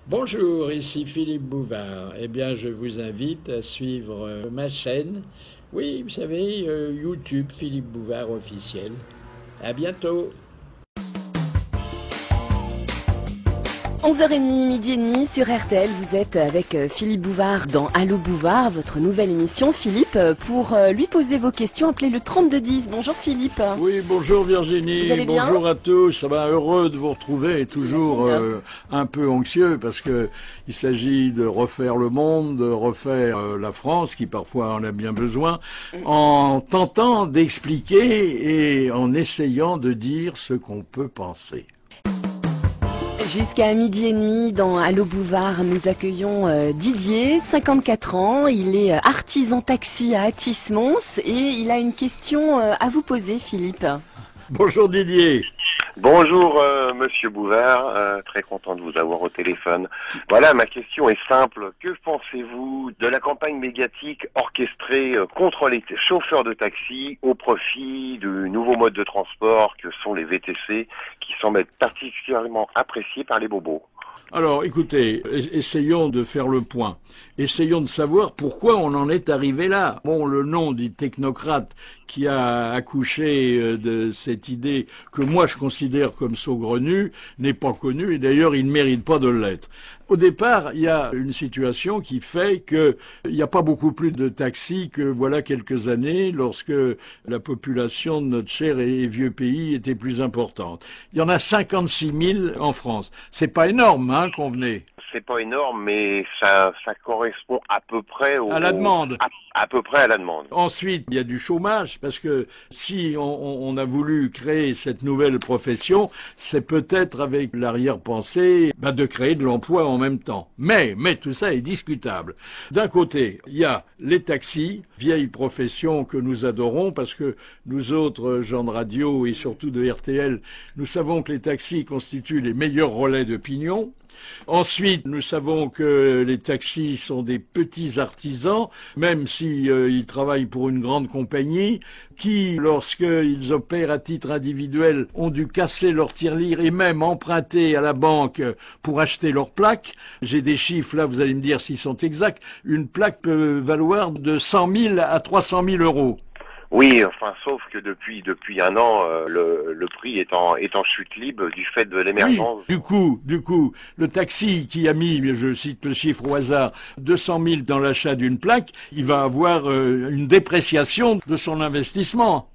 Bonjour, ici Philippe Bouvard. Eh bien, je vous invite à suivre ma chaîne. Oui, vous savez, YouTube Philippe Bouvard officiel. À bientôt. 11h30, midi et demi sur RTL, vous êtes avec Philippe Bouvard dans Allô Bouvard, votre nouvelle émission. Philippe, pour lui poser vos questions, appelez le 3210. Bonjour Philippe. Oui, bonjour Virginie, Vous allez bien? bonjour à tous. Ça va, heureux de vous retrouver, toujours un peu anxieux parce que il s'agit de refaire le monde, de refaire la France, qui parfois en a bien besoin, en tentant d'expliquer et en essayant de dire ce qu'on peut penser. Jusqu'à midi et demi dans Allô Bouvard, nous accueillons Didier, 54 ans. Il est artisan taxi à Athis-Mons et il a une question à vous poser, Philippe. Bonjour Didier. Bonjour Monsieur Bouvard, très content de vous avoir au téléphone. Voilà, ma question est simple. Que pensez-vous de la campagne médiatique orchestrée contre les chauffeurs de taxi au profit du nouveau mode de transport que sont les VTC, qui semblent être particulièrement appréciés par les bobos? Alors, écoutez, essayons de faire le point. Essayons de savoir pourquoi on en est arrivé là. Bon, le nom du technocrate qui a accouché de cette idée que moi je considère comme saugrenue n'est pas connu et d'ailleurs il ne mérite pas de l'être. Au départ, il y a une situation qui fait qu'il n'y a pas beaucoup plus de taxis que voilà quelques années lorsque la population de notre cher et vieux pays était plus importante. Il y en a 56 000 en France. C'est pas énorme, hein, convenez. C'est pas énorme, mais ça correspond à peu près à la demande. À peu près à la demande. Ensuite, il y a du chômage, parce que si on a voulu créer cette nouvelle profession, c'est peut-être avec l'arrière-pensée de créer de l'emploi en même temps. Mais tout ça est discutable. D'un côté, il y a les taxis, vieille profession que nous adorons, parce que nous autres gens de radio et surtout de RTL, nous savons que les taxis constituent les meilleurs relais d'opinion. Ensuite, nous savons que les taxis sont des petits artisans, même si ils travaillent pour une grande compagnie, qui, lorsqu'ils opèrent à titre individuel, ont dû casser leur tirelire et même emprunter à la banque pour acheter leurs plaques. J'ai des chiffres, là, vous allez me dire s'ils sont exacts. Une plaque peut valoir de 100 000 à 300 000 euros. Oui, enfin, sauf que depuis un an, le prix est en chute libre du fait de l'émergence. Oui, du coup, le taxi qui a mis, je cite le chiffre au hasard, 200 000 dans l'achat d'une plaque, il va avoir une dépréciation de son investissement.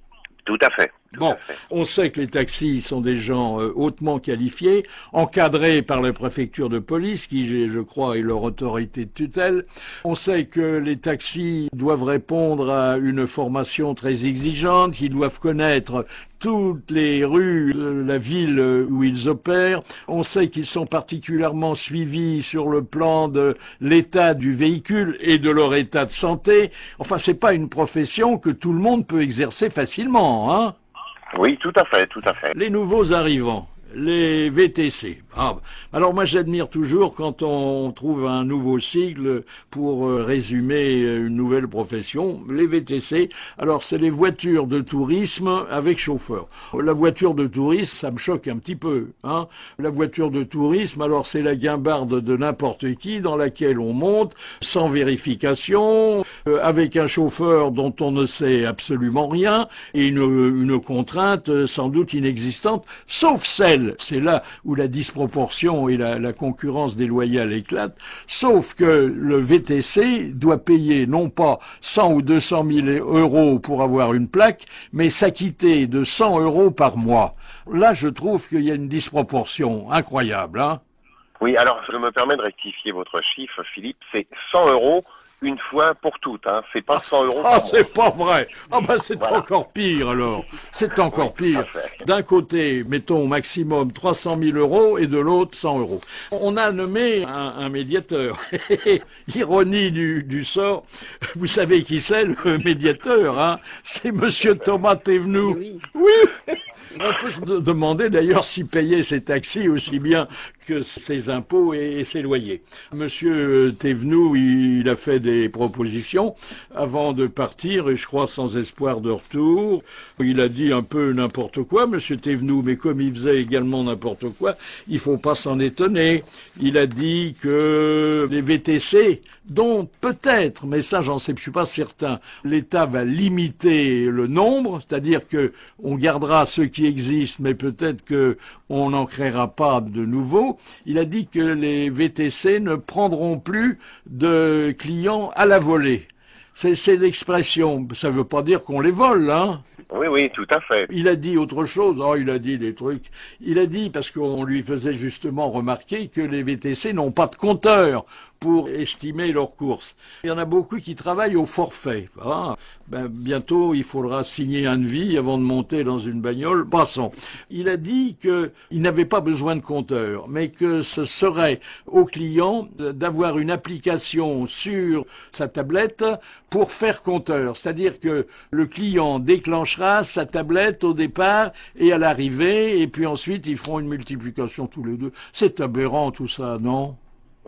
Tout à fait. Bon, on sait que les taxis sont des gens hautement qualifiés, encadrés par la préfecture de police, qui, je crois, est leur autorité de tutelle. On sait que les taxis doivent répondre à une formation très exigeante, qu'ils doivent connaître toutes les rues de la ville où ils opèrent. On sait qu'ils sont particulièrement suivis sur le plan de l'état du véhicule et de leur état de santé. Enfin, c'est pas une profession que tout le monde peut exercer facilement, hein. Oui, tout à fait, tout à fait. Les nouveaux arrivants, les VTC. Alors moi j'admire toujours quand on trouve un nouveau sigle pour résumer une nouvelle profession. Les VTC, alors c'est les voitures de tourisme avec chauffeur. La voiture de tourisme, ça me choque un petit peu, hein. La voiture de tourisme, alors c'est la guimbarde de n'importe qui dans laquelle on monte sans vérification, avec un chauffeur dont on ne sait absolument rien et une contrainte sans doute inexistante, sauf celle, c'est là où la disproportion et la concurrence déloyale éclate, sauf que le VTC doit payer non pas 100 ou 200 000 euros pour avoir une plaque, mais s'acquitter de 100 euros par mois. Là, je trouve qu'il y a une disproportion incroyable, hein. Oui, alors je me permets de rectifier votre chiffre, Philippe, c'est 100 euros une fois pour toutes, hein. C'est pas 100 euros par mois. C'est pas vrai. C'est voilà. Encore pire alors. C'est encore pire. D'un côté, mettons au maximum 300 000 euros et de l'autre 100 euros. On a nommé un médiateur. Ironie du sort. Vous savez qui c'est le médiateur, hein? C'est Monsieur Thomas Thévenoud. Oui. On peut se demander d'ailleurs s'il payait ses taxis aussi bien que ses impôts et ses loyers. Monsieur Thévenoud, il a fait des propositions avant de partir, et je crois sans espoir de retour. Il a dit un peu n'importe quoi, Monsieur Thévenoud, mais comme il faisait également n'importe quoi, il faut pas s'en étonner. Il a dit que les VTC, dont peut-être, mais ça j'en sais, je suis pas certain, l'État va limiter le nombre, c'est-à-dire que on gardera ceux qui existent, mais peut-être que on n'en créera pas de nouveaux. Il a dit que les VTC ne prendront plus de clients à la volée. C'est l'expression. Ça veut pas dire qu'on les vole, hein. Oui, oui, tout à fait. Il a dit autre chose. Oh, il a dit des trucs. Il a dit, parce qu'on lui faisait justement remarquer que les VTC n'ont pas de compteur pour estimer leurs courses. Il y en a beaucoup qui travaillent au forfait. Ah, bientôt, il faudra signer un devis avant de monter dans une bagnole. Passons. Il a dit qu'il n'avait pas besoin de compteur, mais que ce serait au client d'avoir une application sur sa tablette pour faire compteur. C'est-à-dire que le client déclenchera sa tablette au départ et à l'arrivée, et puis ensuite ils feront une multiplication tous les deux. C'est aberrant tout ça, non ?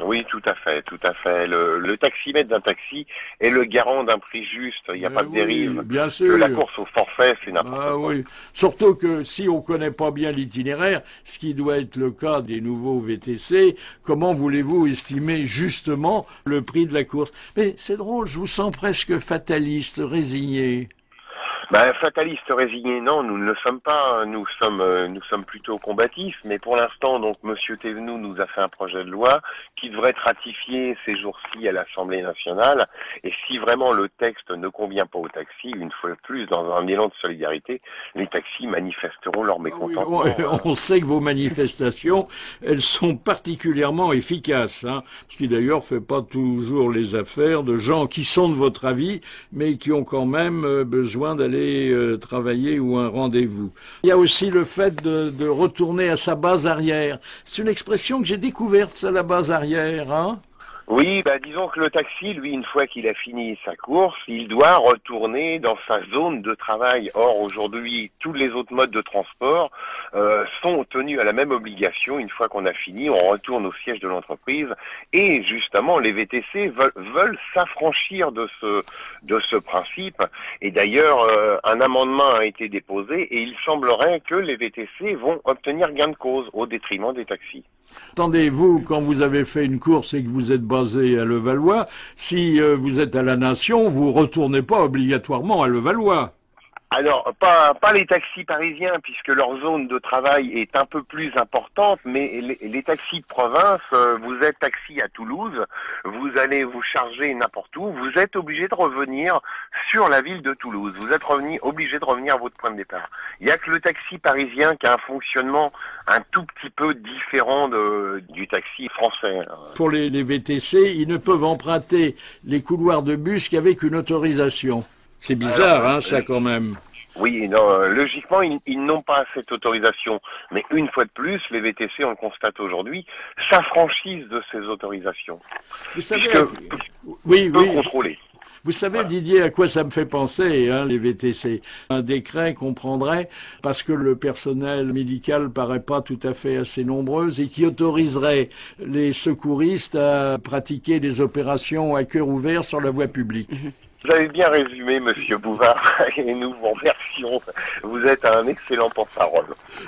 Oui, tout à fait, tout à fait. Le taximètre d'un taxi est le garant d'un prix juste. Il n'y a pas de dérive. Bien sûr. Que la course au forfait, c'est n'importe quoi. Oui. Surtout que si on connaît pas bien l'itinéraire, ce qui doit être le cas des nouveaux VTC, comment voulez-vous estimer justement le prix de la course? Mais c'est drôle, je vous sens presque fataliste, résigné. Fataliste, résigné, non, nous ne le sommes pas. Nous sommes plutôt combatifs. Mais pour l'instant, donc, Monsieur Thévenoud nous a fait un projet de loi qui devrait être ratifié ces jours-ci à l'Assemblée nationale. Et si vraiment le texte ne convient pas aux taxis, une fois de plus, dans un élan de solidarité, les taxis manifesteront leur mécontentement. Oui, on sait que vos manifestations, elles sont particulièrement efficaces, hein, ce qui d'ailleurs fait pas toujours les affaires de gens qui sont de votre avis, mais qui ont quand même besoin d'aller travailler ou un rendez-vous. Il y a aussi le fait de retourner à sa base arrière. C'est une expression que j'ai découverte, ça, la base arrière, hein? Oui, disons que le taxi, lui, une fois qu'il a fini sa course, il doit retourner dans sa zone de travail. Or, aujourd'hui, tous les autres modes de transport sont tenus à la même obligation. Une fois qu'on a fini, on retourne au siège de l'entreprise. Et justement, les VTC veulent s'affranchir de ce principe. Et d'ailleurs, un amendement a été déposé et il semblerait que les VTC vont obtenir gain de cause au détriment des taxis. Attendez-vous, quand vous avez fait une course et que vous êtes basé à Levallois, si vous êtes à la Nation, vous retournez pas obligatoirement à Levallois. Alors, pas les taxis parisiens, puisque leur zone de travail est un peu plus importante, mais les taxis de province, vous êtes taxi à Toulouse, vous allez vous charger n'importe où, vous êtes obligé de revenir sur la ville de Toulouse, vous êtes obligé de revenir à votre point de départ. Il n'y a que le taxi parisien qui a un fonctionnement un tout petit peu différent du taxi français. Pour les VTC, ils ne peuvent emprunter les couloirs de bus qu'avec une autorisation. C'est bizarre, hein, ça, quand même. Oui, non, logiquement, ils n'ont pas cette autorisation. Mais une fois de plus, les VTC, on le constate aujourd'hui, s'affranchissent de ces autorisations. Vous savez, oui, contrôler. Vous savez, voilà. Didier, à quoi ça me fait penser, hein, les VTC? Un décret qu'on prendrait, parce que le personnel médical paraît pas tout à fait assez nombreux, et qui autoriserait les secouristes à pratiquer des opérations à cœur ouvert sur la voie publique. Vous avez bien résumé, Monsieur Bouvard, et nous vous remercions. Vous êtes un excellent porte-parole.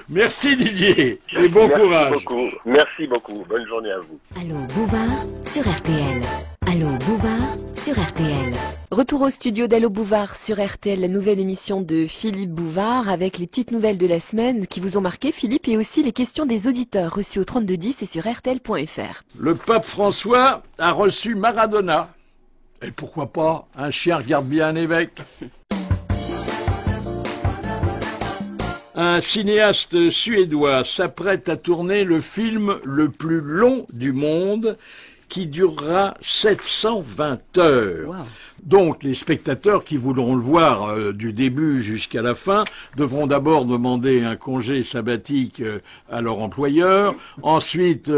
Merci Didier, et bon courage. Merci beaucoup. Bonne journée à vous. Allô Bouvard sur RTL. Allô Bouvard sur RTL. Retour au studio d'Allô Bouvard sur RTL, la nouvelle émission de Philippe Bouvard avec les petites nouvelles de la semaine qui vous ont marqué, Philippe, et aussi les questions des auditeurs reçues au 3210 et sur RTL.fr. Le pape François a reçu Maradona. Et pourquoi pas, un chien regarde bien un évêque. Un cinéaste suédois s'apprête à tourner le film le plus long du monde, qui durera 720 heures. Wow. Donc les spectateurs qui voudront le voir du début jusqu'à la fin devront d'abord demander un congé sabbatique à leur employeur, ensuite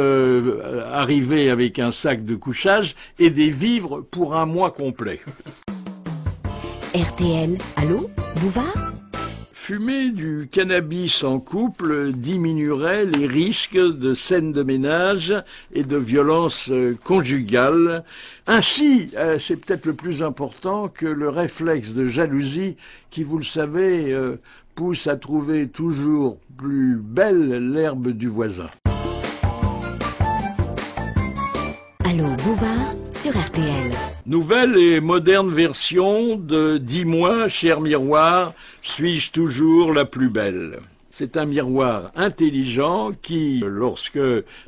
arriver avec un sac de couchage et des vivres pour un mois complet. RTL, allô, Bouvard ? fumée du cannabis en couple diminuerait les risques de scènes de ménage et de violences conjugales. Ainsi, c'est peut-être le plus important, que le réflexe de jalousie qui, vous le savez, pousse à trouver toujours plus belle l'herbe du voisin. Allô Bouvard sur RTL. Nouvelle et moderne version de « Dis-moi, cher miroir, suis-je toujours la plus belle ?» C'est un miroir intelligent qui, lorsque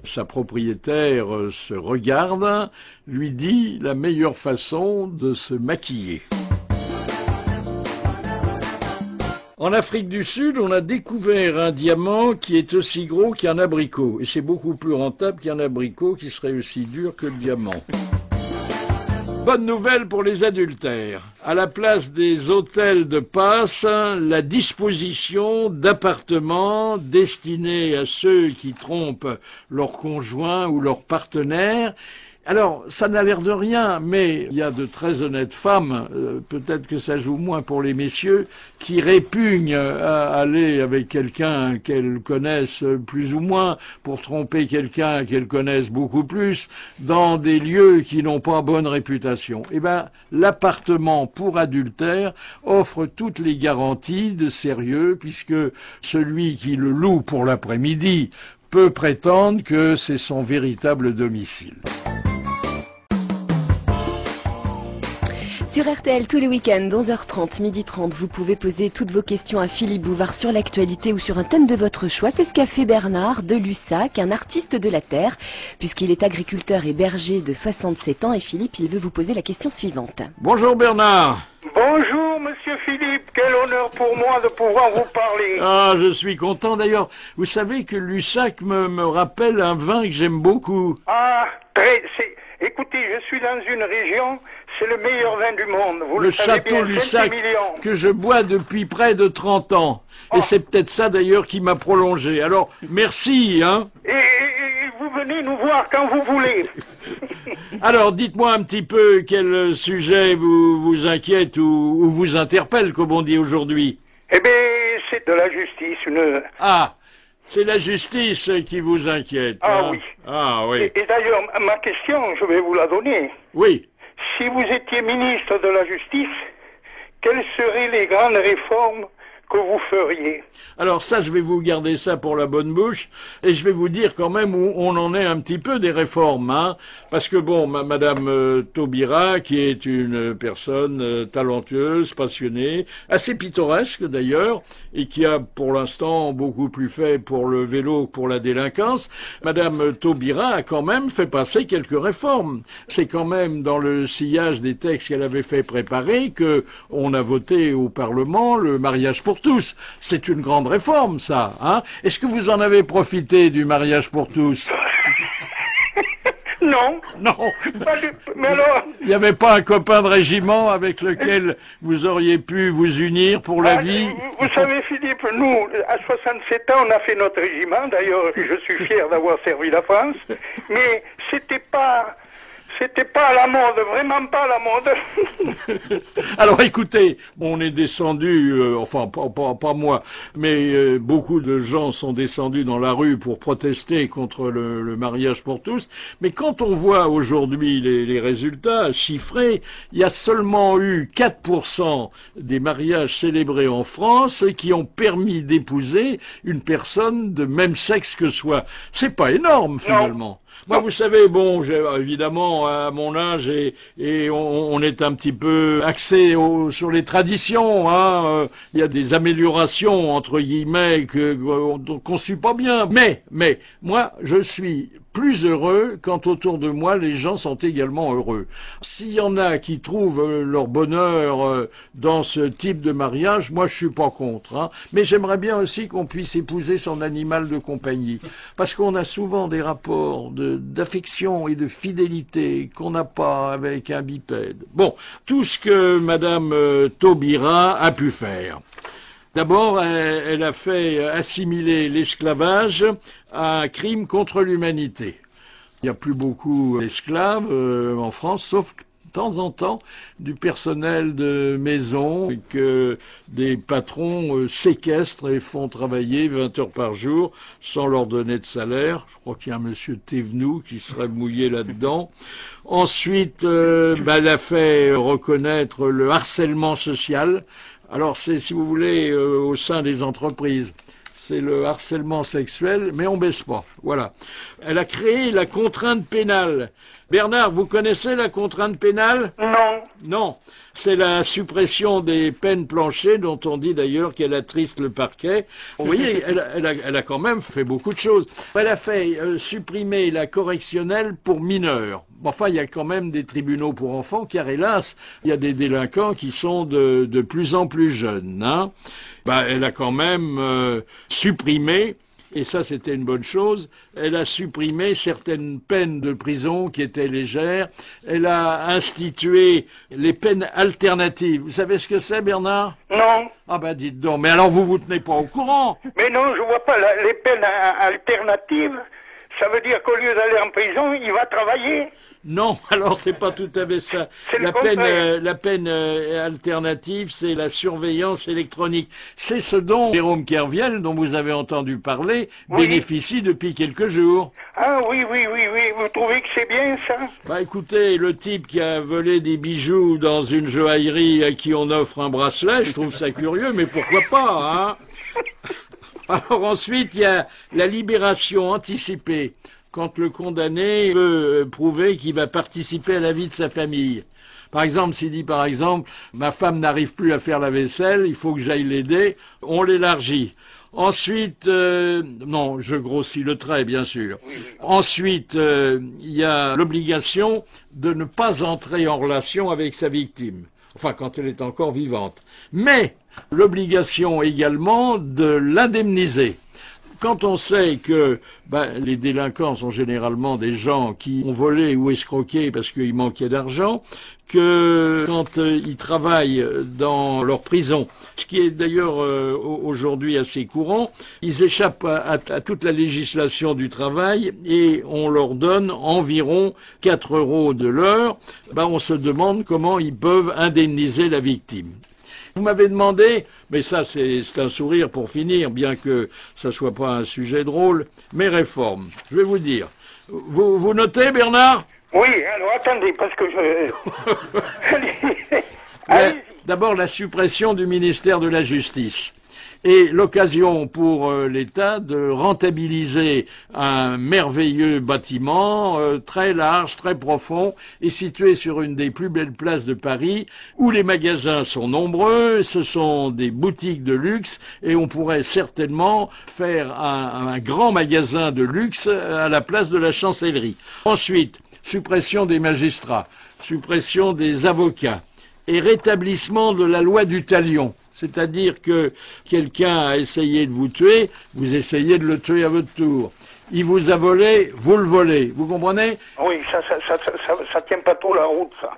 sa propriétaire se regarde, lui dit la meilleure façon de se maquiller. En Afrique du Sud, on a découvert un diamant qui est aussi gros qu'un abricot. Et c'est beaucoup plus rentable qu'un abricot qui serait aussi dur que le diamant. Bonne nouvelle pour les adultères. À la place des hôtels de passe, la disposition d'appartements destinés à ceux qui trompent leur conjoint ou leur partenaire. Alors, ça n'a l'air de rien, mais il y a de très honnêtes femmes, peut-être que ça joue moins pour les messieurs, qui répugnent à aller avec quelqu'un qu'elles connaissent plus ou moins pour tromper quelqu'un qu'elles connaissent beaucoup plus dans des lieux qui n'ont pas bonne réputation. Eh ben, l'appartement pour adultère offre toutes les garanties de sérieux, puisque celui qui le loue pour l'après-midi peut prétendre que c'est son véritable domicile. Sur RTL, tous les week-ends, 11h30, 12h30, vous pouvez poser toutes vos questions à Philippe Bouvard sur l'actualité ou sur un thème de votre choix. C'est ce qu'a fait Bernard de Lussac, un artiste de la terre, puisqu'il est agriculteur et berger de 67 ans. Et Philippe, il veut vous poser la question suivante. Bonjour Bernard. Bonjour Monsieur Philippe, quel honneur pour moi de pouvoir vous parler. Ah, je suis content d'ailleurs. Vous savez que Lussac me rappelle un vin que j'aime beaucoup. Ah, écoutez, je suis dans une région, c'est le meilleur vin du monde. Vous le savez château bien, Lussac que je bois depuis près de 30 ans. Oh. Et c'est peut-être ça d'ailleurs qui m'a prolongé. Alors, merci, hein. Et vous venez nous voir quand vous voulez. Alors, dites-moi un petit peu quel sujet vous inquiète ou vous interpelle, comme on dit aujourd'hui. Eh bien, c'est de la justice, Ah, c'est la justice qui vous inquiète. Ah hein? oui. Ah oui. Et d'ailleurs, ma question, je vais vous la donner. Oui. Si vous étiez ministre de la Justice, quelles seraient les grandes réformes que vous feriez? Alors ça, je vais vous garder ça pour la bonne bouche, et je vais vous dire quand même où on en est un petit peu des réformes, hein, parce que bon, Madame Taubira, qui est une personne talentueuse, passionnée, assez pittoresque d'ailleurs, et qui a pour l'instant beaucoup plus fait pour le vélo que pour la délinquance, Madame Taubira a quand même fait passer quelques réformes. C'est quand même dans le sillage des textes qu'elle avait fait préparer que on a voté au Parlement le mariage pour tous. C'est une grande réforme, ça, hein? Est-ce que vous en avez profité du mariage pour tous? Non. Non. Mais alors... Il n'y avait pas un copain de régiment avec lequel vous auriez pu vous unir pour la vie? Vous savez, Philippe, nous, à 67 ans, on a fait notre régiment. D'ailleurs, je suis fier d'avoir servi la France. Mais c'était pas à la mode, vraiment pas à la mode. Alors écoutez, on est descendu, enfin pas moi, mais beaucoup de gens sont descendus dans la rue pour protester contre le mariage pour tous. Mais quand on voit aujourd'hui les résultats chiffrés, il y a seulement eu 4% des mariages célébrés en France qui ont permis d'épouser une personne de même sexe que soi. C'est pas énorme finalement. Non. Moi, vous savez, bon, évidemment, à mon âge, et on est un petit peu axé sur les traditions, hein. Il y a des améliorations, entre guillemets, qu'on suit pas bien. Mais, moi, je suis plus heureux quand autour de moi les gens sont également heureux. S'il y en a qui trouvent leur bonheur dans ce type de mariage, moi je suis pas contre, hein. Mais j'aimerais bien aussi qu'on puisse épouser son animal de compagnie, parce qu'on a souvent des rapports d'affection et de fidélité qu'on n'a pas avec un bipède. Bon, tout ce que Madame Taubira a pu faire. D'abord, elle a fait assimiler l'esclavage à un crime contre l'humanité. Il n'y a plus beaucoup d'esclaves en France, sauf de temps en temps du personnel de maison que des patrons séquestrent et font travailler 20 heures par jour sans leur donner de salaire. Je crois qu'il y a un monsieur Thévenoud qui serait mouillé là-dedans. Ensuite, elle a fait reconnaître le harcèlement social. Alors c'est, si vous voulez, au sein des entreprises. C'est le harcèlement sexuel, mais on baisse pas. Voilà. Elle a créé la contrainte pénale. Bernard, vous connaissez la contrainte pénale? Non. Non. C'est la suppression des peines planchées, dont on dit d'ailleurs qu'elle attriste le parquet. Vous voyez, elle a quand même fait beaucoup de choses. Elle a fait supprimer la correctionnelle pour mineurs. Enfin, il y a quand même des tribunaux pour enfants, car hélas, il y a des délinquants qui sont de plus en plus jeunes. Hein. Elle a quand même supprimé, et ça c'était une bonne chose, elle a supprimé certaines peines de prison qui étaient légères, elle a institué les peines alternatives. Vous savez ce que c'est, Bernard? Non. Ah dites donc, mais alors vous tenez pas au courant? Mais non, je vois pas les peines alternatives. Ça veut dire qu'au lieu d'aller en prison, il va travailler? Non, alors c'est pas tout à fait ça. La peine alternative, c'est la surveillance électronique. C'est ce dont Jérôme Kerviel, dont vous avez entendu parler, bénéficie depuis quelques jours. Ah oui. Vous trouvez que c'est bien ça? Écoutez, le type qui a volé des bijoux dans une joaillerie à qui on offre un bracelet, je trouve ça curieux, mais pourquoi pas, hein? Alors ensuite, il y a la libération anticipée. Quand le condamné veut prouver qu'il va participer à la vie de sa famille. Par exemple, s'il dit, ma femme n'arrive plus à faire la vaisselle, il faut que j'aille l'aider, on l'élargit. Ensuite, non, je grossis le trait, bien sûr. Ensuite, il y a l'obligation de ne pas entrer en relation avec sa victime. Enfin, quand elle est encore vivante. Mais l'obligation également de l'indemniser. Quand on sait que les délinquants sont généralement des gens qui ont volé ou escroqué parce qu'il manquait d'argent, que quand ils travaillent dans leur prison, ce qui est d'ailleurs aujourd'hui assez courant, ils échappent à toute la législation du travail et on leur donne environ 4 € de l'heure. On se demande comment ils peuvent indemniser la victime. Vous m'avez demandé, mais ça c'est un sourire pour finir, bien que ça soit pas un sujet drôle, mes réformes. Je vais vous dire. Vous notez, Bernard? Oui, alors attendez, parce que D'abord, la suppression du ministère de la Justice. Et l'occasion pour l'État de rentabiliser un merveilleux bâtiment très large, très profond et situé sur une des plus belles places de Paris où les magasins sont nombreux, ce sont des boutiques de luxe et on pourrait certainement faire un grand magasin de luxe à la place de la Chancellerie. Ensuite, suppression des magistrats, suppression des avocats et rétablissement de la loi du talion. C'est-à-dire que quelqu'un a essayé de vous tuer, vous essayez de le tuer à votre tour. Il vous a volé, vous le volez. Vous comprenez? Oui, ça tient pas trop la route, ça.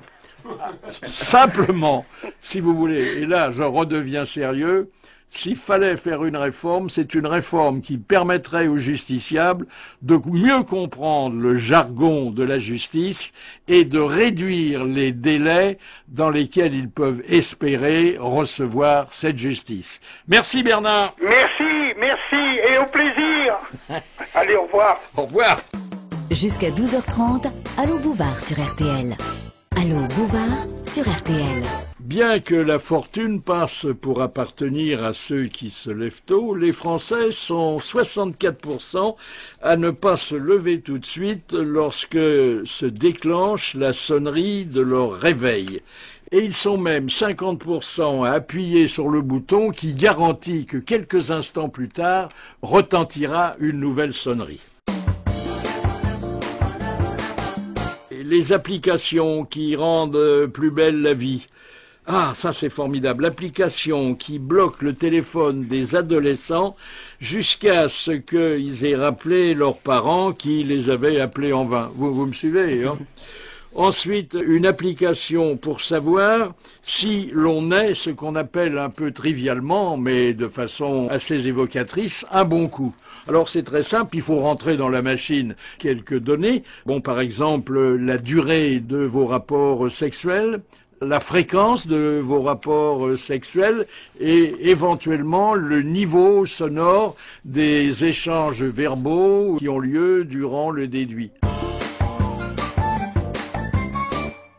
Simplement, si vous voulez, et là je redeviens sérieux, s'il fallait faire une réforme, c'est une réforme qui permettrait aux justiciables de mieux comprendre le jargon de la justice et de réduire les délais dans lesquels ils peuvent espérer recevoir cette justice. Merci Bernard. Merci, et au plaisir. Allez, au revoir. Au revoir. Jusqu'à 12h30, Allô Bouvard sur RTL. Allô Bouvard sur RTL. Bien que la fortune passe pour appartenir à ceux qui se lèvent tôt, les Français sont 64% à ne pas se lever tout de suite lorsque se déclenche la sonnerie de leur réveil. Et ils sont même 50% à appuyer sur le bouton qui garantit que quelques instants plus tard retentira une nouvelle sonnerie. Les applications qui rendent plus belle la vie. Ah, ça c'est formidable. L'application qui bloque le téléphone des adolescents jusqu'à ce qu'ils aient rappelé leurs parents qui les avaient appelés en vain. Vous me suivez, hein? Ensuite, une application pour savoir si l'on est ce qu'on appelle un peu trivialement, mais de façon assez évocatrice, un bon coup. Alors c'est très simple, il faut rentrer dans la machine quelques données. Bon, par exemple, la durée de vos rapports sexuels, la fréquence de vos rapports sexuels et éventuellement le niveau sonore des échanges verbaux qui ont lieu durant le déduit.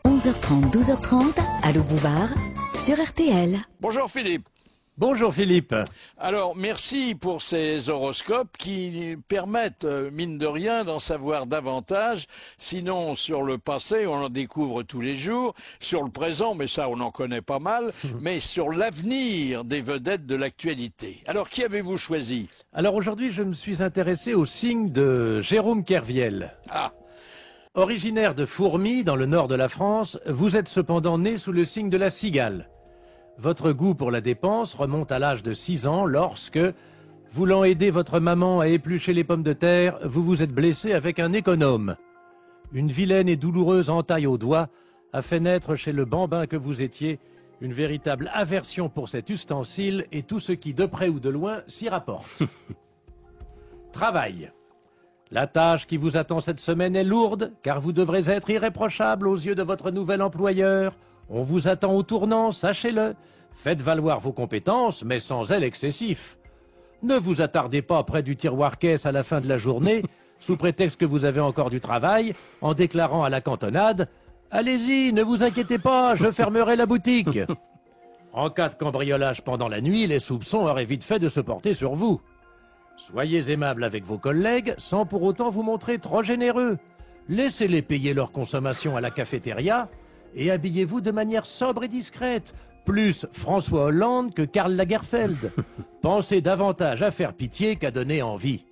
11h30, 12h30, Allô Bouvard, sur RTL. Bonjour Philippe. Bonjour Philippe. Alors, merci pour ces horoscopes qui permettent, mine de rien, d'en savoir davantage. Sinon, sur le passé, on en découvre tous les jours. Sur le présent, mais ça, on en connaît pas mal. Mais sur l'avenir des vedettes de l'actualité. Alors, qui avez-vous choisi? Alors aujourd'hui, je me suis intéressé au signe de Jérôme Kerviel. Ah, Originaire de Fourmies, dans le nord de la France, vous êtes cependant né sous le signe de la cigale. Votre goût pour la dépense remonte à l'âge de 6 ans lorsque, voulant aider votre maman à éplucher les pommes de terre, vous vous êtes blessé avec un économe. Une vilaine et douloureuse entaille au doigt a fait naître chez le bambin que vous étiez une véritable aversion pour cet ustensile et tout ce qui, de près ou de loin, s'y rapporte. Travail. La tâche qui vous attend cette semaine est lourde, car vous devrez être irréprochable aux yeux de votre nouvel employeur. On vous attend au tournant, sachez-le. Faites valoir vos compétences, mais sans zèle excessif. Ne vous attardez pas près du tiroir-caisse à la fin de la journée, sous prétexte que vous avez encore du travail, en déclarant à la cantonade « Allez-y, ne vous inquiétez pas, je fermerai la boutique ». En cas de cambriolage pendant la nuit, les soupçons auraient vite fait de se porter sur vous. Soyez aimable avec vos collègues, sans pour autant vous montrer trop généreux. Laissez-les payer leur consommation à la cafétéria, et habillez-vous de manière sobre et discrète, plus François Hollande que Karl Lagerfeld. Pensez davantage à faire pitié qu'à donner envie.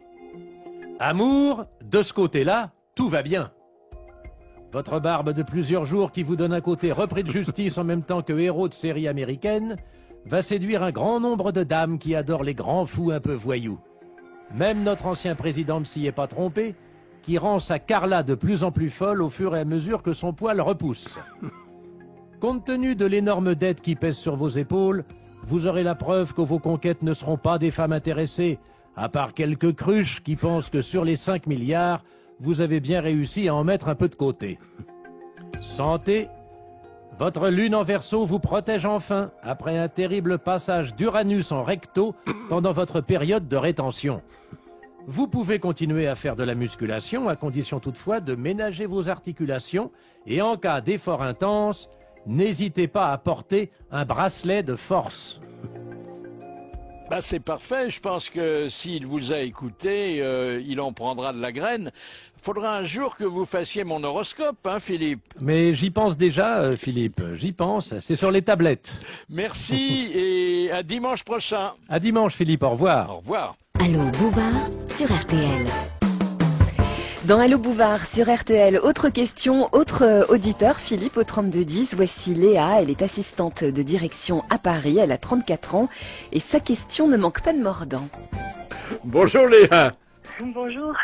Amour, de ce côté-là, tout va bien. Votre barbe de plusieurs jours qui vous donne un côté repris de justice en même temps que héros de série américaine va séduire un grand nombre de dames qui adorent les grands fous un peu voyous. Même notre ancien président ne s'y est pas trompé, qui rend sa Carla de plus en plus folle au fur et à mesure que son poil repousse. Compte tenu de l'énorme dette qui pèse sur vos épaules, vous aurez la preuve que vos conquêtes ne seront pas des femmes intéressées, à part quelques cruches qui pensent que sur les 5 milliards, vous avez bien réussi à en mettre un peu de côté. Santé. Votre lune en Verseau vous protège enfin, après un terrible passage d'Uranus en recto pendant votre période de rétention. Vous pouvez continuer à faire de la musculation, à condition toutefois de ménager vos articulations, et en cas d'effort intense, n'hésitez pas à porter un bracelet de force. bah c'est parfait. Je pense que s'il vous a écouté, il en prendra de la graine. Faudra un jour que vous fassiez mon horoscope, hein, Philippe? Mais j'y pense déjà, Philippe, j'y pense, c'est sur les tablettes. Merci et à dimanche prochain. À dimanche, Philippe, au revoir. Au revoir. Allô Bouvard sur RTL. Dans Allô Bouvard sur RTL, autre question, autre auditeur, Philippe au 3210. Voici Léa, elle est assistante de direction à Paris, elle a 34 ans et sa question ne manque pas de mordant. Bonjour Léa. Bonjour.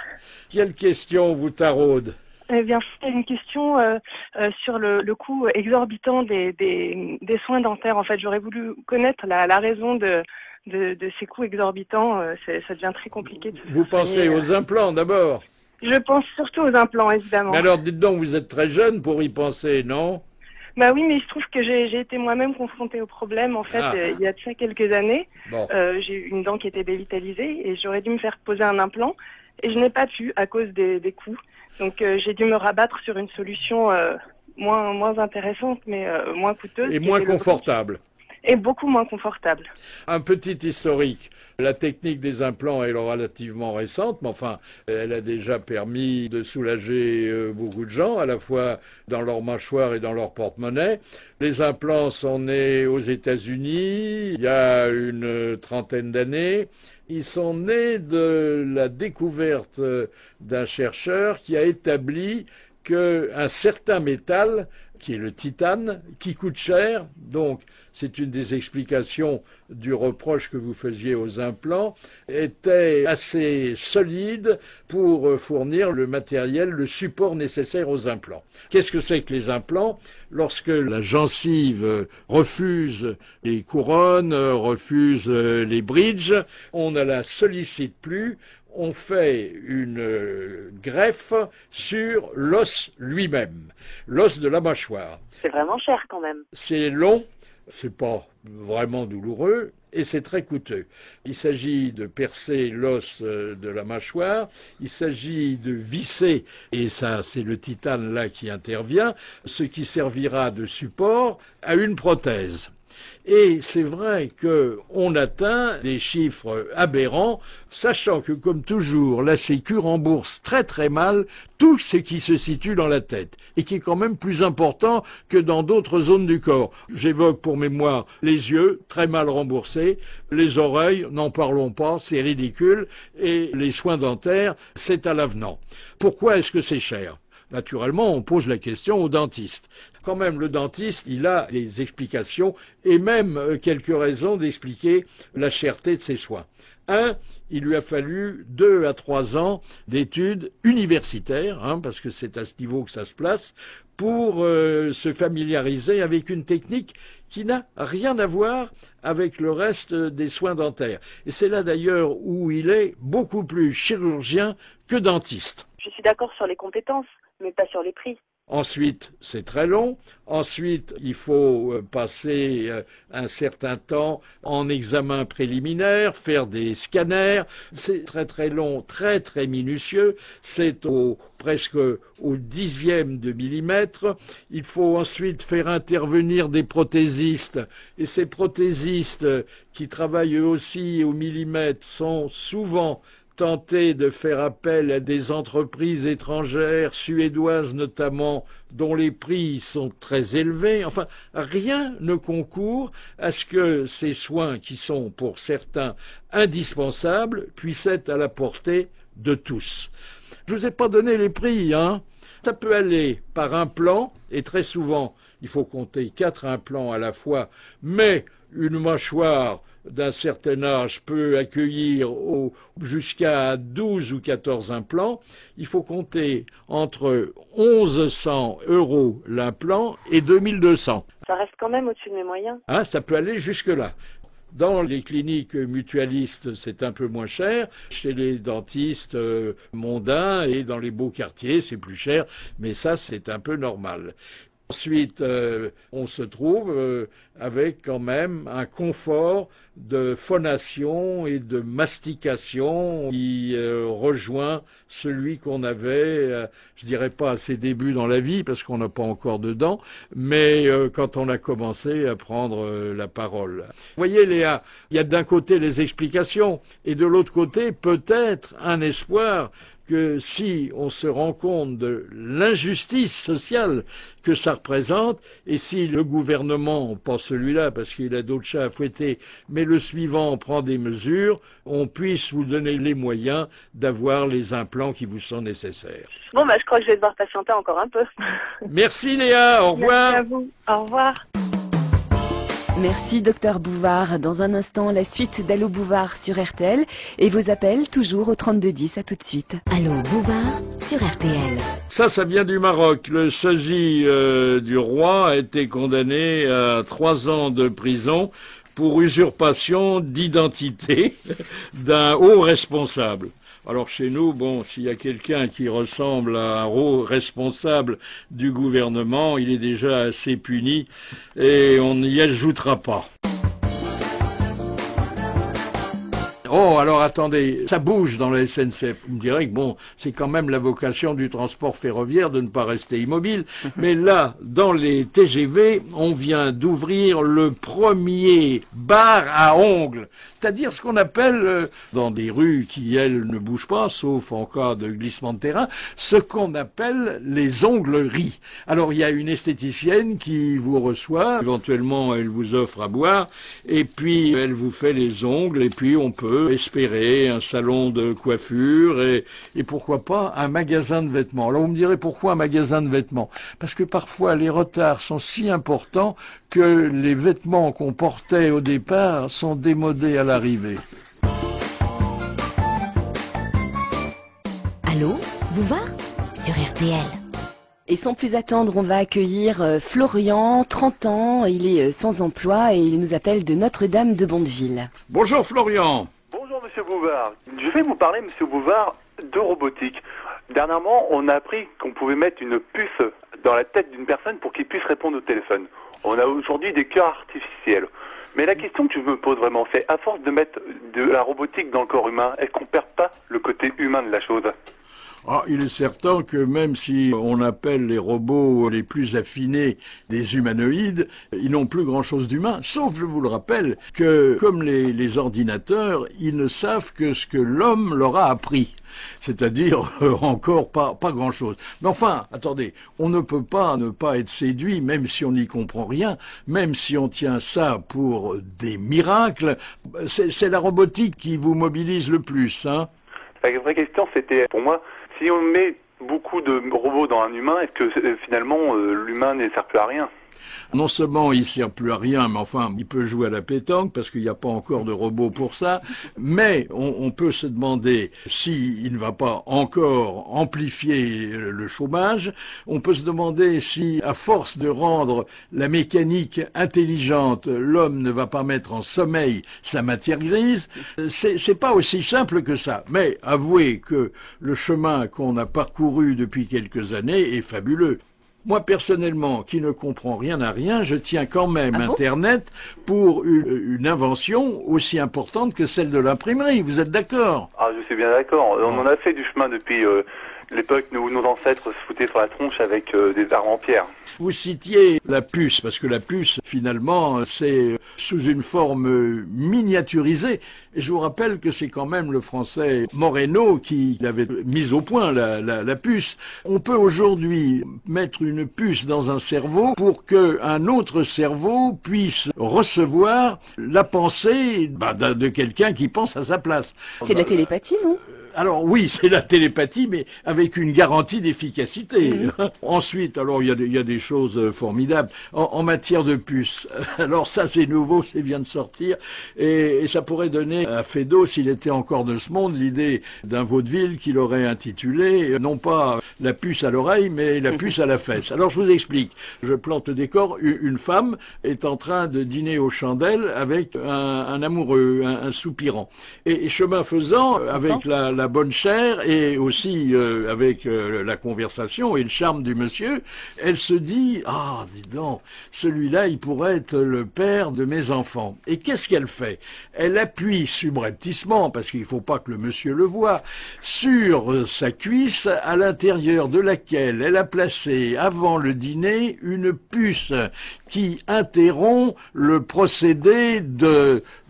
Quelle question vous taraude? Eh bien, c'est une question sur le coût exorbitant des soins dentaires. En fait, j'aurais voulu connaître la raison de ces coûts exorbitants. Ça devient très compliqué de se Vous pensez soigner. aux implants d'abord? Je pense surtout aux implants, évidemment. Mais alors, dites donc, vous êtes très jeune pour y penser, non? Bah oui, mais il se trouve que j'ai été moi-même confrontée au problème, en fait, il y a de ça quelques années. Bon. J'ai eu une dent qui était dévitalisée et j'aurais dû me faire poser un implant et je n'ai pas pu à cause des coûts. Donc j'ai dû me rabattre sur une solution moins intéressante, mais moins coûteuse. Et moins confortable. Et beaucoup moins confortable. Un petit historique. La technique des implants est relativement récente, mais enfin, elle a déjà permis de soulager beaucoup de gens, à la fois dans leur mâchoire et dans leur porte-monnaie. Les implants sont nés aux États-Unis il y a une trentaine d'années. Ils sont nés de la découverte d'un chercheur qui a établi qu'un certain métal, qui est le titane, qui coûte cher, donc c'est une des explications du reproche que vous faisiez aux implants, était assez solide pour fournir le matériel, le support nécessaire aux implants. Qu'est-ce que c'est que les implants? Lorsque la gencive refuse les couronnes, refuse les bridges, on ne la sollicite plus, on fait une greffe sur l'os lui-même, l'os de la mâchoire. C'est vraiment cher quand même. C'est long, c'est pas vraiment douloureux et c'est très coûteux. Il s'agit de percer l'os de la mâchoire, il s'agit de visser, et ça c'est le titane là qui intervient, ce qui servira de support à une prothèse. Et c'est vrai qu'on atteint des chiffres aberrants, sachant que, comme toujours, la Sécu rembourse très très mal tout ce qui se situe dans la tête, et qui est quand même plus important que dans d'autres zones du corps. J'évoque pour mémoire les yeux, très mal remboursés, les oreilles, n'en parlons pas, c'est ridicule, et les soins dentaires, c'est à l'avenant. Pourquoi est-ce que c'est cher ? Naturellement, on pose la question au dentiste. Quand même, le dentiste, il a des explications et même quelques raisons d'expliquer la cherté de ses soins. Il lui a fallu 2 à 3 ans d'études universitaires, parce que c'est à ce niveau que ça se place, pour se familiariser avec une technique qui n'a rien à voir avec le reste des soins dentaires. Et c'est là d'ailleurs où il est beaucoup plus chirurgien que dentiste. Je suis d'accord sur les compétences, mais pas sur les prix. Ensuite, c'est très long. Ensuite, il faut passer un certain temps en examen préliminaire, faire des scanners. C'est très très long, très très minutieux. C'est presque au 10e de millimètre. Il faut ensuite faire intervenir des prothésistes. Et ces prothésistes qui travaillent eux aussi au millimètre sont souvent tenter de faire appel à des entreprises étrangères, suédoises notamment, dont les prix sont très élevés. Enfin, rien ne concourt à ce que ces soins, qui sont pour certains indispensables, puissent être à la portée de tous. Je vous ai pas donné les prix, Ça peut aller par implant, et très souvent, il faut compter 4 implants à la fois, mais une mâchoire d'un certain âge peut accueillir jusqu'à 12 ou 14 implants. Il faut compter entre 1 100 € l'implant et 2 200. Ça reste quand même au-dessus de mes moyens. Ça peut aller jusque-là. Dans les cliniques mutualistes, c'est un peu moins cher. Chez les dentistes mondains et dans les beaux quartiers, c'est plus cher. Mais ça, c'est un peu normal. Ensuite, on se trouve avec quand même un confort de phonation et de mastication qui rejoint celui qu'on avait, je dirais pas à ses débuts dans la vie parce qu'on n'a pas encore de dents, mais quand on a commencé à prendre la parole. Vous voyez Léa, il y a d'un côté les explications et de l'autre côté peut-être un espoir que si on se rend compte de l'injustice sociale que ça représente, et si le gouvernement, pas celui-là parce qu'il a d'autres chats à fouetter, mais le suivant prend des mesures, on puisse vous donner les moyens d'avoir les implants qui vous sont nécessaires. Bon, je crois que je vais devoir patienter encore un peu. Merci Léa, au revoir. Merci à vous, au revoir. Merci Docteur Bouvard. Dans un instant, la suite d'Allô Bouvard sur RTL et vos appels toujours au 3210. À tout de suite. Allô Bouvard sur RTL. Ça vient du Maroc. Le sosie du roi a été condamné à 3 ans de prison pour usurpation d'identité d'un haut responsable. Alors chez nous, s'il y a quelqu'un qui ressemble à un haut responsable du gouvernement, il est déjà assez puni et on n'y ajoutera pas. Oh, alors attendez, ça bouge dans la SNCF. Vous me direz que c'est quand même la vocation du transport ferroviaire de ne pas rester immobile. Mais là, dans les TGV, on vient d'ouvrir le premier bar à ongles. C'est-à-dire ce qu'on appelle, dans des rues qui, elles, ne bougent pas, sauf en cas de glissement de terrain, ce qu'on appelle les ongleries. Alors, il y a une esthéticienne qui vous reçoit, éventuellement, elle vous offre à boire, et puis elle vous fait les ongles, et puis on peut peut espérer un salon de coiffure et pourquoi pas un magasin de vêtements. Alors vous me direz pourquoi un magasin de vêtements? Parce que parfois les retards sont si importants que les vêtements qu'on portait au départ sont démodés à l'arrivée. Allô, Bouvard sur RTL. Et sans plus attendre, on va accueillir Florian, 30 ans, il est sans emploi et il nous appelle de Notre-Dame de Bondeville. Bonjour Florian. Bonjour Monsieur Bouvard. Je vais vous parler, Monsieur Bouvard, de robotique. Dernièrement, on a appris qu'on pouvait mettre une puce dans la tête d'une personne pour qu'il puisse répondre au téléphone. On a aujourd'hui des cœurs artificiels. Mais la question que je me pose vraiment, c'est à force de mettre de la robotique dans le corps humain, est-ce qu'on perd pas le côté humain de la chose? Ah, il est certain que même si on appelle les robots les plus affinés des humanoïdes, ils n'ont plus grand-chose d'humain, sauf, je vous le rappelle, que comme les ordinateurs, ils ne savent que ce que l'homme leur a appris. C'est-à-dire encore pas grand-chose. Mais enfin, attendez, on ne peut pas ne pas être séduit, même si on n'y comprend rien, même si on tient ça pour des miracles. C'est la robotique qui vous mobilise le plus, hein? La vraie question, c'était, pour moi, si on met beaucoup de robots dans un humain, est-ce que finalement l'humain ne sert plus à rien? Non seulement il sert plus à rien, mais enfin, il peut jouer à la pétanque parce qu'il n'y a pas encore de robot pour ça. Mais on peut se demander s'il ne va pas encore amplifier le chômage. On peut se demander si, à force de rendre la mécanique intelligente, l'homme ne va pas mettre en sommeil sa matière grise. C'est pas aussi simple que ça. Mais avouez que le chemin qu'on a parcouru depuis quelques années est fabuleux. Moi, personnellement, qui ne comprends rien à rien, je tiens quand même Internet pour une invention aussi importante que celle de l'imprimerie. Vous êtes d'accord? Ah, je suis bien d'accord. On en a fait du chemin depuis l'époque où nos ancêtres se foutaient sur la tronche avec des armes en pierre. Vous citiez la puce, parce que la puce, finalement, c'est sous une forme miniaturisée. Et je vous rappelle que c'est quand même le français Moreno qui avait mis au point la puce. On peut aujourd'hui mettre une puce dans un cerveau pour qu'un autre cerveau puisse recevoir la pensée de quelqu'un qui pense à sa place. C'est de la télépathie, non? Alors oui, c'est la télépathie, mais avec une garantie d'efficacité. Ensuite, alors il y a des choses formidables en matière de puces. Alors ça, c'est nouveau, ça vient de sortir, et ça pourrait donner à Fédo, s'il était encore de ce monde, l'idée d'un vaudeville qu'il aurait intitulé non pas la puce à l'oreille, mais la puce à la fesse. Alors je vous explique. Je plante le décor. Une femme est en train de dîner aux chandelles avec un amoureux, un soupirant. Et chemin faisant, avec la bonne chère et aussi avec la conversation et le charme du monsieur, elle se dit « Ah, dis donc, celui-là, il pourrait être le père de mes enfants. » Et qu'est-ce qu'elle fait? Elle appuie subrepticement, parce qu'il ne faut pas que le monsieur le voie, sur sa cuisse à l'intérieur de laquelle elle a placé avant le dîner une puce qui interrompt le procédé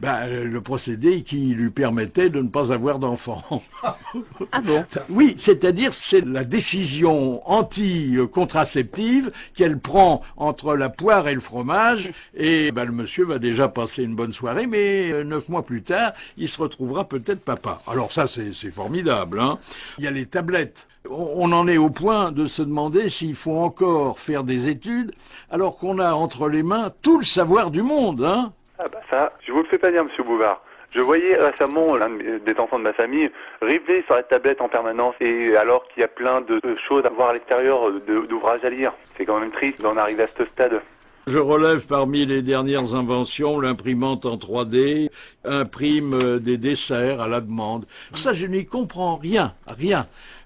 le procédé qui lui permettait de ne pas avoir d'enfant. Ah bon? Oui, c'est-à-dire c'est la décision anti-contraceptive qu'elle prend entre la poire et le fromage, et le monsieur va déjà passer une bonne soirée, mais 9 mois plus tard, il se retrouvera peut-être papa. Alors ça, c'est formidable, hein. Il y a les tablettes. On en est au point de se demander s'il faut encore faire des études alors qu'on a entre les mains tout le savoir du monde, hein. Ah ça, je vous le fais pas dire, Monsieur Bouvard. Je voyais récemment l'un des enfants de ma famille rêver sur la tablette en permanence, et alors qu'il y a plein de choses à voir à l'extérieur, d'ouvrages à lire. C'est quand même triste d'en arriver à ce stade. Je relève parmi les dernières inventions l'imprimante en 3D, imprime des desserts à la demande. Ça, je n'y comprends rien.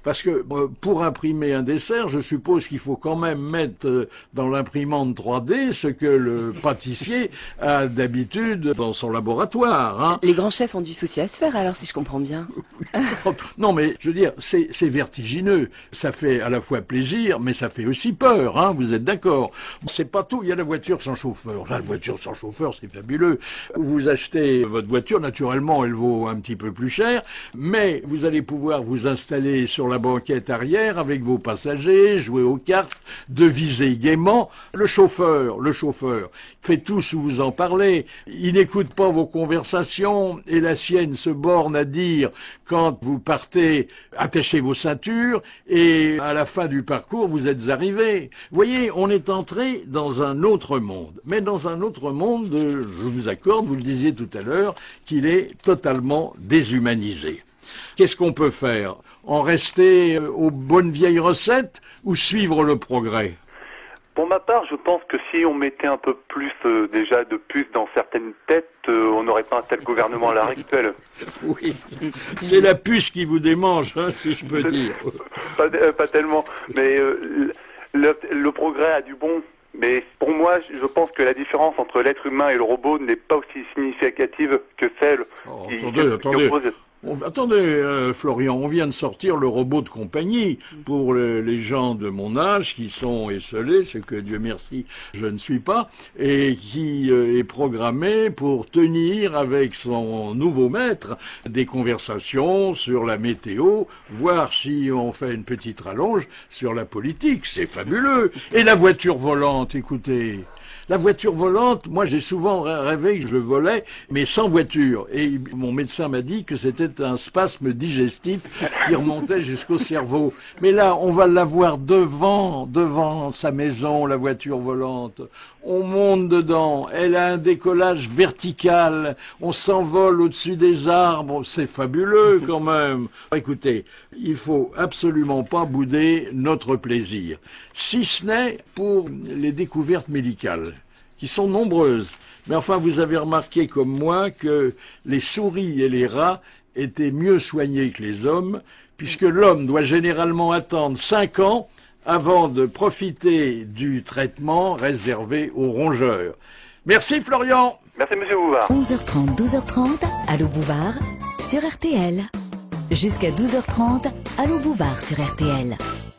Parce que pour imprimer un dessert, je suppose qu'il faut quand même mettre dans l'imprimante 3D ce que le pâtissier a d'habitude dans son laboratoire, hein. Les grands chefs ont du souci à se faire, alors, si je comprends bien. Non, mais je veux dire, c'est vertigineux. Ça fait à la fois plaisir, mais ça fait aussi peur, hein. Vous êtes d'accord? C'est pas tout. Il y a la voiture sans chauffeur. Là, la voiture sans chauffeur, c'est fabuleux. Vous achetez votre voiture, naturellement, elle vaut un petit peu plus cher, mais vous allez pouvoir vous installer sur la banquette arrière avec vos passagers, jouer aux cartes, deviser gaiement. Le chauffeur fait tout sous vous en parler. Il n'écoute pas vos conversations et la sienne se borne à dire quand vous partez, attachez vos ceintures et à la fin du parcours, vous êtes arrivés. Vous voyez, on est entré dans un autre monde. Mais dans un autre monde, je vous accorde, vous le disiez tout à l'heure, qu'il est totalement déshumanisé. Qu'est-ce qu'on peut faire? En rester aux bonnes vieilles recettes ou suivre le progrès? Pour ma part, je pense que si on mettait un peu plus déjà de puces dans certaines têtes, on n'aurait pas un tel gouvernement à l'heure actuelle. Oui, c'est la puce qui vous démange, hein, si je peux dire. Pas tellement, mais le progrès a du bon. Mais pour moi, je pense que la différence entre l'être humain et le robot n'est pas aussi significative que celle qui oppose. Attendez, Florian, on vient de sortir le robot de compagnie pour les gens de mon âge qui sont esselés, ce que Dieu merci je ne suis pas, et qui est programmé pour tenir avec son nouveau maître des conversations sur la météo, voir si on fait une petite rallonge sur la politique. C'est fabuleux. Et la voiture volante, écoutez. La voiture volante, moi j'ai souvent rêvé que je volais, mais sans voiture. Et mon médecin m'a dit que c'était un spasme digestif qui remontait jusqu'au cerveau. Mais là, on va l'avoir devant sa maison, la voiture volante. On monte dedans, elle a un décollage vertical, on s'envole au-dessus des arbres, c'est fabuleux quand même. Écoutez, il faut absolument pas bouder notre plaisir, si ce n'est pour les découvertes médicales, qui sont nombreuses. Mais enfin, vous avez remarqué comme moi que les souris et les rats étaient mieux soignés que les hommes, puisque l'homme doit généralement attendre 5 ans avant de profiter du traitement réservé aux rongeurs. Merci Florian. Merci Monsieur Bouvard. 11h30, 12h30, Allô Bouvard sur RTL. Jusqu'à 12h30, Allô Bouvard sur RTL.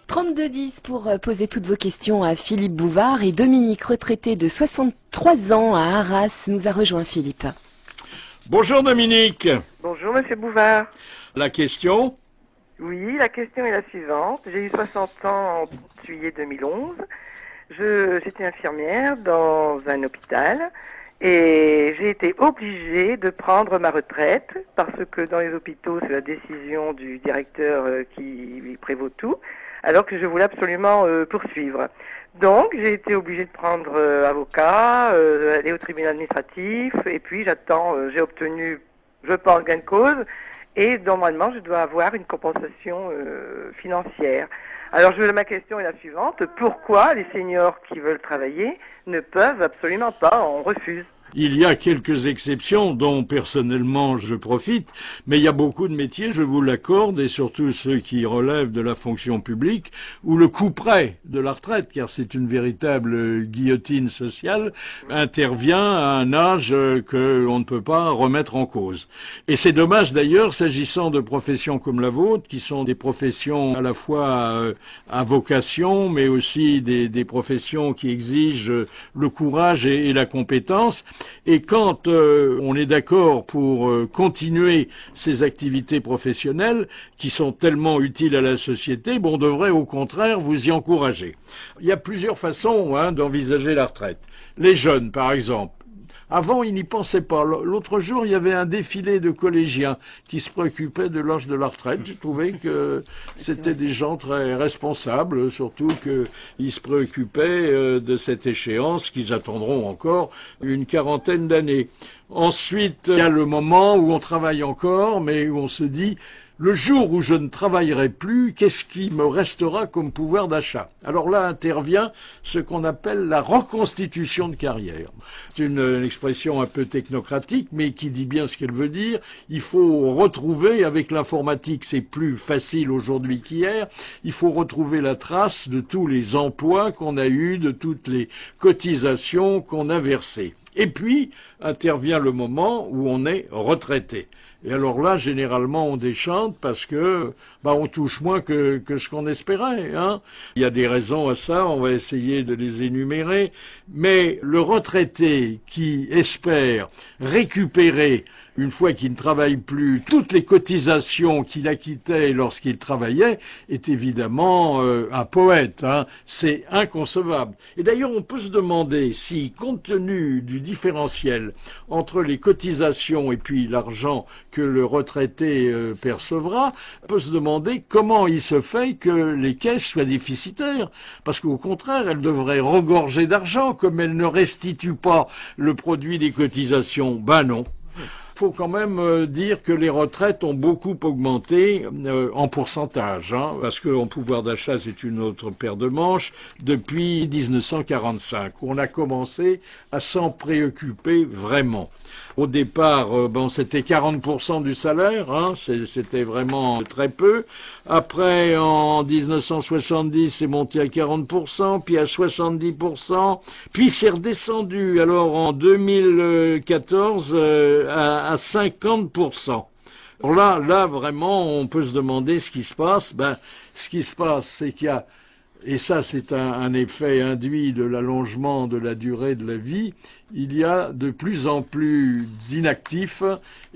3210 pour poser toutes vos questions à Philippe Bouvard et Dominique, retraité de 63 ans à Arras, nous a rejoint Philippe. Bonjour Dominique. Bonjour Monsieur Bouvard. La question? Oui, la question est la suivante. J'ai eu 60 ans en juillet 2011. J'étais infirmière dans un hôpital et j'ai été obligée de prendre ma retraite parce que dans les hôpitaux, c'est la décision du directeur qui prévaut tout, alors que je voulais absolument poursuivre. Donc, j'ai été obligée de prendre avocat, aller au tribunal administratif et puis j'ai obtenu, je pense, gain de cause. Et normalement, je dois avoir une compensation financière. Alors, ma question est la suivante. Pourquoi les seniors qui veulent travailler ne peuvent absolument pas? On refuse. Il y a quelques exceptions dont personnellement je profite, mais il y a beaucoup de métiers, je vous l'accorde, et surtout ceux qui relèvent de la fonction publique, où le couperet de la retraite, car c'est une véritable guillotine sociale, intervient à un âge que l'on ne peut pas remettre en cause. Et c'est dommage d'ailleurs, s'agissant de professions comme la vôtre, qui sont des professions à la fois à vocation, mais aussi des professions qui exigent le courage et la compétence. Et quand on est d'accord pour continuer ces activités professionnelles qui sont tellement utiles à la société, on devrait au contraire vous y encourager. Il y a plusieurs façons d'envisager la retraite. Les jeunes, par exemple. Avant, ils n'y pensaient pas. L'autre jour, il y avait un défilé de collégiens qui se préoccupaient de l'âge de la retraite. J'ai trouvé que c'était des gens très responsables, surtout qu'ils se préoccupaient de cette échéance qu'ils attendront encore une 40aine d'années. Ensuite, il y a le moment où on travaille encore, mais où on se dit... Le jour où je ne travaillerai plus, qu'est-ce qui me restera comme pouvoir d'achat? Alors là intervient ce qu'on appelle la reconstitution de carrière. C'est une expression un peu technocratique, mais qui dit bien ce qu'elle veut dire. Il faut retrouver, avec l'informatique, c'est plus facile aujourd'hui qu'hier, il faut retrouver la trace de tous les emplois qu'on a eus, de toutes les cotisations qu'on a versées. Et puis intervient le moment où on est retraité. Et alors là, généralement, on déchante parce que on touche moins que ce qu'on espérait. Il y a des raisons à ça, on va essayer de les énumérer. Mais le retraité qui espère récupérer une fois qu'il ne travaille plus, toutes les cotisations qu'il acquittait lorsqu'il travaillait est évidemment un poète. Hein. C'est inconcevable. Et d'ailleurs, on peut se demander si, compte tenu du différentiel entre les cotisations et puis l'argent que le retraité percevra, on peut se demander comment il se fait que les caisses soient déficitaires. Parce qu'au contraire, elles devraient regorger d'argent, comme elles ne restituent pas le produit des cotisations. Ben non. Il faut quand même dire que les retraites ont beaucoup augmenté en pourcentage, hein, parce qu'en pouvoir d'achat, c'est une autre paire de manches, depuis 1945. On a commencé à s'en préoccuper vraiment. Au départ, c'était 40% du salaire, hein, c'était vraiment très peu. Après, en 1970, c'est monté à 40%, puis à 70%, puis c'est redescendu. Alors en 2014 à 50%. Alors là, vraiment, on peut se demander ce qui se passe. Ce qui se passe, c'est qu'il y a, et ça c'est un effet induit de l'allongement de la durée de la vie, il y a de plus en plus d'inactifs,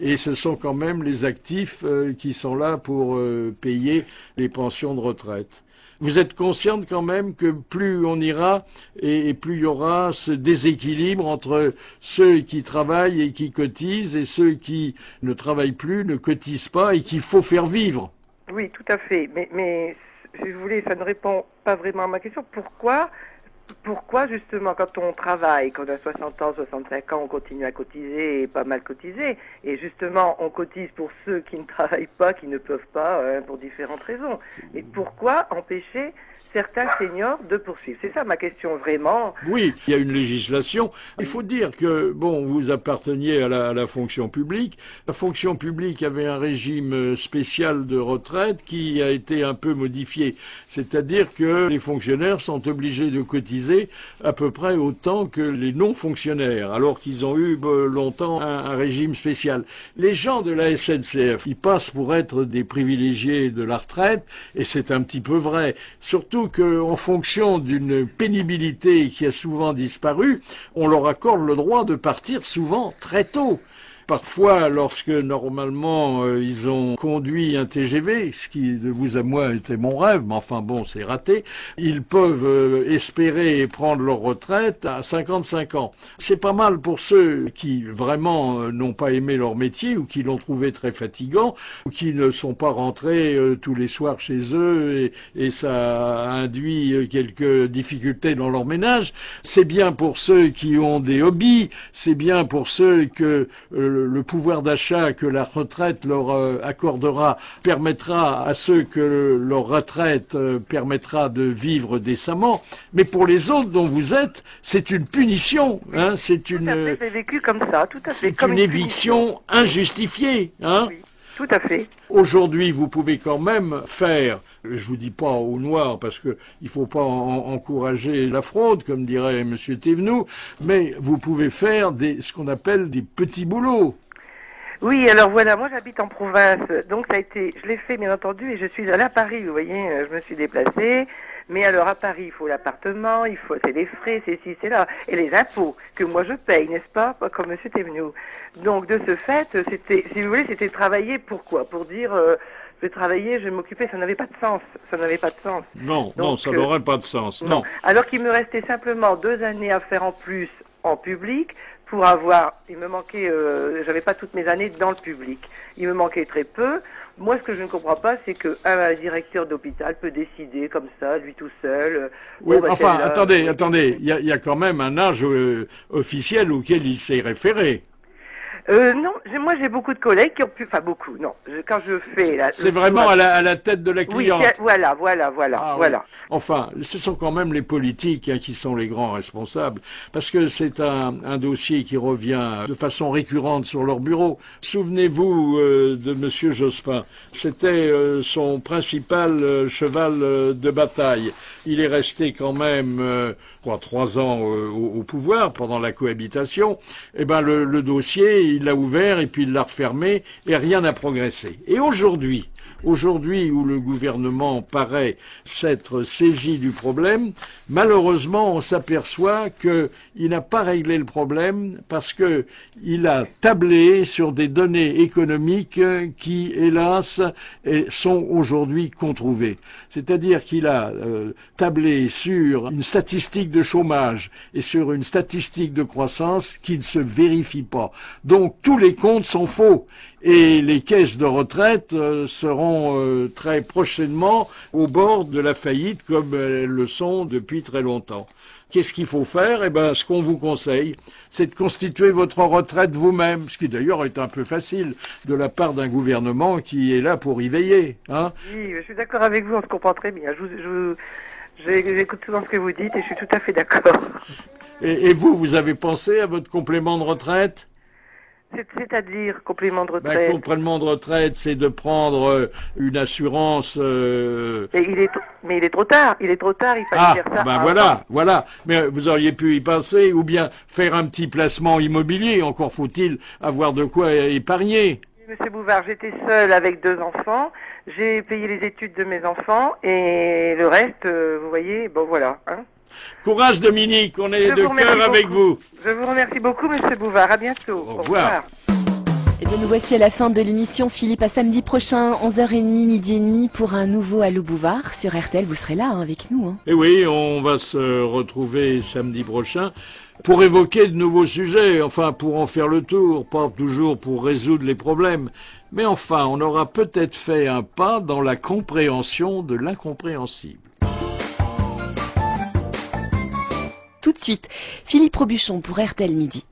et ce sont quand même les actifs qui sont là pour payer les pensions de retraite. Vous êtes consciente quand même que plus on ira et plus il y aura ce déséquilibre entre ceux qui travaillent et qui cotisent et ceux qui ne travaillent plus, ne cotisent pas et qu'il faut faire vivre. Oui, tout à fait. Mais si vous voulez, ça ne répond pas vraiment à ma question. Pourquoi justement quand on travaille, quand on a 60 ans, 65 ans, on continue à cotiser et pas mal cotiser, et justement on cotise pour ceux qui ne travaillent pas, qui ne peuvent pas, pour différentes raisons. Et pourquoi empêcher certains seniors de poursuivre? C'est ça ma question vraiment. Oui, il y a une législation. Il faut dire que, vous apparteniez à la fonction publique. La fonction publique avait un régime spécial de retraite qui a été un peu modifié. C'est-à-dire que les fonctionnaires sont obligés de cotiser à peu près autant que les non-fonctionnaires, alors qu'ils ont eu longtemps un régime spécial. Les gens de la SNCF, ils passent pour être des privilégiés de la retraite, et c'est un petit peu vrai. Surtout qu'en fonction d'une pénibilité qui a souvent disparu, on leur accorde le droit de partir souvent très tôt. Parfois, lorsque normalement ils ont conduit un TGV, ce qui de vous à moi était mon rêve, mais enfin bon, c'est raté, ils peuvent espérer prendre leur retraite à 55 ans. C'est pas mal pour ceux qui vraiment n'ont pas aimé leur métier ou qui l'ont trouvé très fatigant ou qui ne sont pas rentrés tous les soirs chez eux et ça a induit quelques difficultés dans leur ménage. C'est bien pour ceux qui ont des hobbies, c'est bien pour ceux que le pouvoir d'achat que la retraite leur accordera permettra à ceux que leur retraite permettra de vivre décemment. Mais pour les autres dont vous êtes, c'est une punition. Hein, c'est une. Tout à fait, j'ai vécu comme ça, tout à fait. C'est une éviction injustifiée. Hein. Oui, tout à fait. Aujourd'hui, vous pouvez quand même faire. Je vous dis pas au noir parce que il faut pas encourager la fraude, comme dirait Monsieur Thévenoud, mais vous pouvez faire ce qu'on appelle des petits boulots. Oui, alors voilà, moi j'habite en province, donc je l'ai fait bien entendu, et je suis allée à Paris, vous voyez, je me suis déplacée, mais alors à Paris, il faut l'appartement, c'est les frais, c'est ci, c'est là, et les impôts que moi je paye, n'est-ce pas, comme Monsieur Thévenoud. Donc de ce fait, si vous voulez, c'était travailler pourquoi? Pour dire, je vais travailler, je vais m'occuper, ça n'avait pas de sens, Non, donc, non, ça n'aurait pas de sens, non. Alors qu'il me restait simplement 2 années à faire en plus en public, il me manquait, j'avais pas toutes mes années dans le public. Il me manquait très peu. Moi, ce que je ne comprends pas, c'est qu'un directeur d'hôpital peut décider comme ça, lui tout seul. Oui, enfin, attendez, il y a quand même un âge officiel auquel il s'est référé. Non, moi j'ai beaucoup de collègues qui ont pu, enfin beaucoup, non. Quand je fais c'est vraiment à la tête de la cliente. Oui, voilà. Oui. Enfin, ce sont quand même les politiques qui sont les grands responsables, parce que c'est un dossier qui revient de façon récurrente sur leur bureau. Souvenez-vous de Monsieur Jospin, c'était son principal cheval de bataille. Il est resté quand même 3 ans au pouvoir pendant la cohabitation. Eh ben le dossier, il l'a ouvert et puis il l'a refermé et rien n'a progressé. Et aujourd'hui, aujourd'hui où le gouvernement paraît s'être saisi du problème, malheureusement, on s'aperçoit qu'il n'a pas réglé le problème parce que il a tablé sur des données économiques qui, hélas, sont aujourd'hui controuvées. C'est-à-dire qu'il a tablé sur une statistique de chômage et sur une statistique de croissance qui ne se vérifie pas. Donc tous les comptes sont faux et les caisses de retraite seront très prochainement au bord de la faillite comme elles le sont depuis très longtemps. Qu'est-ce qu'il faut faire? Eh ben, ce qu'on vous conseille, c'est de constituer votre retraite vous-même, ce qui d'ailleurs est un peu facile de la part d'un gouvernement qui est là pour y veiller. Hein? Oui, je suis d'accord avec vous, on se comprend très bien. J'écoute souvent ce que vous dites et je suis tout à fait d'accord. Et vous avez pensé à votre complément de retraite? C'est-à-dire complément de retraite. Complément de retraite, c'est de prendre une assurance. Mais il est trop tard. Il fallait faire ça. Voilà. Mais vous auriez pu y penser, ou bien faire un petit placement immobilier. Encore faut-il avoir de quoi épargner. Monsieur Bouvard, j'étais seule avec 2 enfants. J'ai payé les études de mes enfants et le reste, vous voyez, bon voilà. Hein. Courage Dominique, on est de cœur avec vous. Je vous remercie beaucoup Monsieur Bouvard, à bientôt. Au revoir. Eh bien, nous voici à la fin de l'émission. Philippe, à samedi prochain, 11h30, midi et demi, pour un nouveau Allô Bouvard. Sur RTL, vous serez là avec nous. Et oui, on va se retrouver samedi prochain pour évoquer de nouveaux sujets, enfin pour en faire le tour, pas toujours pour résoudre les problèmes. Mais enfin, on aura peut-être fait un pas dans la compréhension de l'incompréhensible. Tout de suite, Philippe Robuchon pour RTL Midi.